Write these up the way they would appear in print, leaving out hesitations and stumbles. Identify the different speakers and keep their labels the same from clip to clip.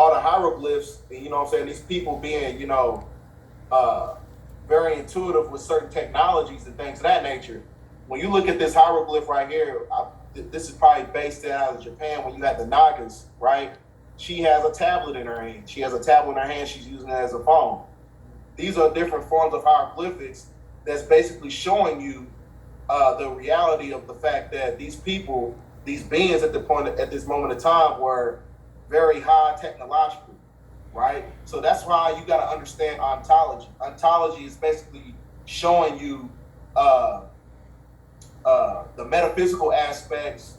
Speaker 1: all the hieroglyphs, and, you know what I'm saying, these people being, uh, very intuitive with certain technologies and things of that nature. When you look at this hieroglyph right here, this is probably based out of Japan when you had the Nagas, right? She has a tablet in her hand. She has a tablet in her hand. She's using it as a phone. These are different forms of hieroglyphics that's basically showing you the reality of the fact that these people, these beings at this moment in time were very high technologically, right? So that's why you got to understand ontology. Ontology is basically showing you the metaphysical aspects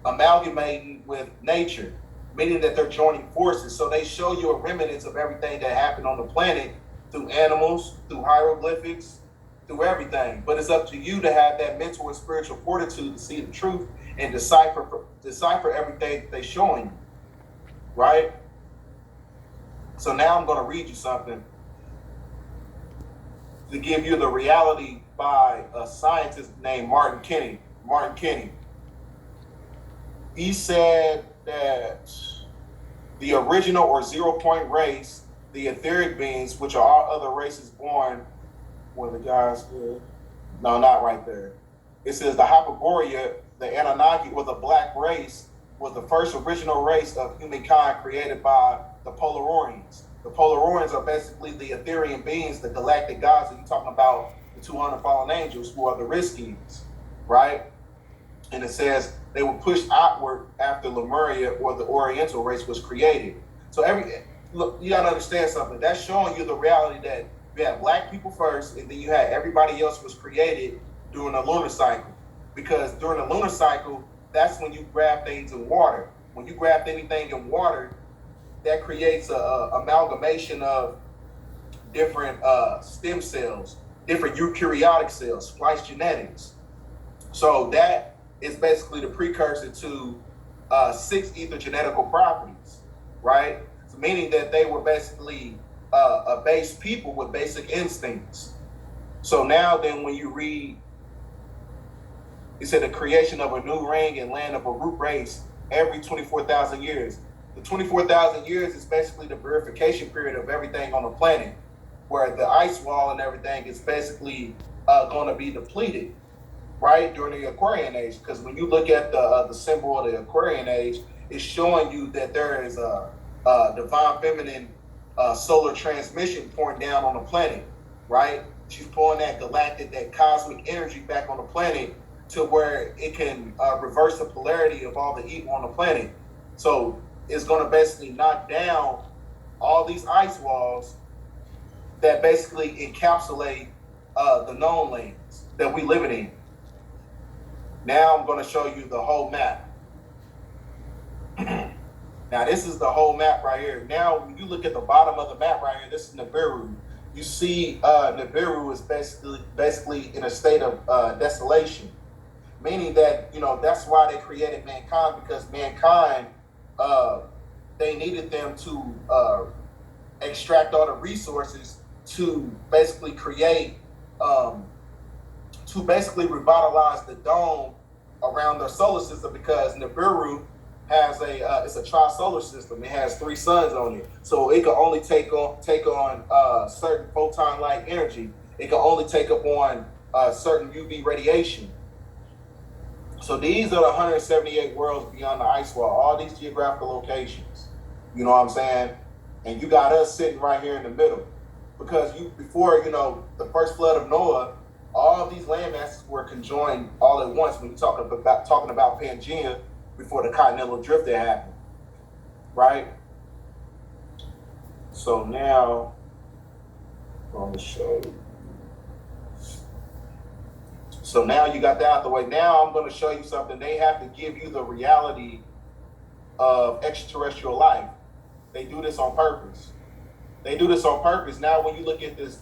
Speaker 1: amalgamating with nature, meaning that they're joining forces. So they show you a remnants of everything that happened on the planet through animals, through hieroglyphics, through everything. But it's up to you to have that mental and spiritual fortitude to see the truth and decipher everything that they're showing you, right? So now I'm going to read you something to give you the reality by a scientist named Martin Kenny. He said that the original or 0-point race, the etheric beings, which are all other races born, where the guys, no, not right there. It says the Hyperborea, the Anunnaki, or the black race, was the first original race of humankind created by the Polaroians. The Polaroians are basically the Etherian beings, the galactic gods that you're talking about, the 200 fallen angels, who are the Riskians, right? And it says they were pushed outward after Lemuria, or the Oriental race, was created. So look, you gotta understand something. That's showing you the reality that you had black people first, and then you had everybody else was created during the lunar cycle. Because during the lunar cycle, that's when you grab things in water. When you grab anything in water, that creates a amalgamation of different stem cells, different eukaryotic cells, splice genetics. So that is basically the precursor to 6 ether genetical properties, right? So meaning that they were basically a base people with basic instincts. So now then when you read, it said the creation of a new ring and land of a root race every 24,000 years. The 24,000 years is basically the verification period of everything on the planet, where the ice wall and everything is basically going to be depleted, right, during the Aquarian age. Because when you look at the symbol of the Aquarian age, it's showing you that there is a divine feminine solar transmission pouring down on the planet, right? She's pouring that galactic, that cosmic energy back on the planet to where it can reverse the polarity of all the evil on the planet. So it's going to basically knock down all these ice walls that basically encapsulate the known lands that we live in. Now I'm going to show you the whole map. Now this is the whole map right here. Now when you look at the bottom of the map right here, this is Nibiru. You see Nibiru is basically in a state of desolation, meaning that, that's why they created mankind, because mankind, they needed them to extract all the resources to basically create, to basically revitalize the dome around their solar system, because Nibiru has it's a tri-solar system. It has 3 suns on it, so it can only take on certain photon-like energy. It can only take up on certain UV radiation. So these are the 178 worlds beyond the ice wall, all these geographical locations. You know what I'm saying? And you got us sitting right here in the middle. Because before the first flood of Noah, all of these land masses were conjoined all at once when you're talking about Pangea, before the continental drift that happened. Right? So now I'm going to show you. So now you got that out the way. Now I'm going to show you something. They have to give you the reality of extraterrestrial life. They do this on purpose. Now when you look at this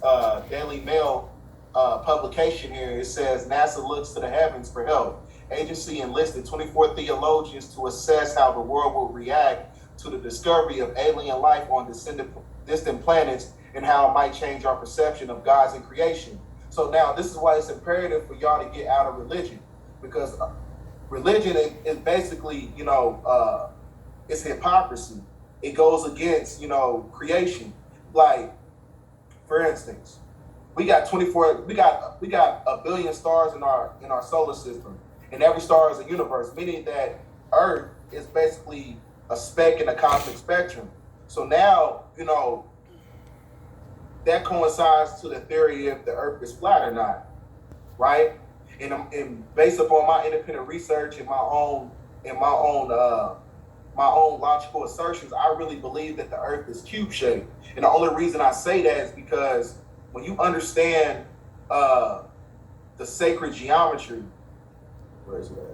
Speaker 1: Daily Mail publication here, it says NASA looks to the heavens for help. Agency enlisted 24 theologians to assess how the world will react to the discovery of alien life on distant planets and how it might change our perception of God's in creation. So now this is why it's imperative for y'all to get out of religion, because religion is basically, it's hypocrisy. it goes against, you know, creation. Like, for instance, we got 24, we got a billion stars in our solar system, and every star is a universe, meaning that Earth is basically a speck in the cosmic spectrum. So now, you know, that coincides to the theory if the Earth is flat or not, right? And based upon my independent research and my own logical assertions, I really believe that the Earth is cube shaped. And the only reason I say that is because when you understand the sacred geometry, where is it?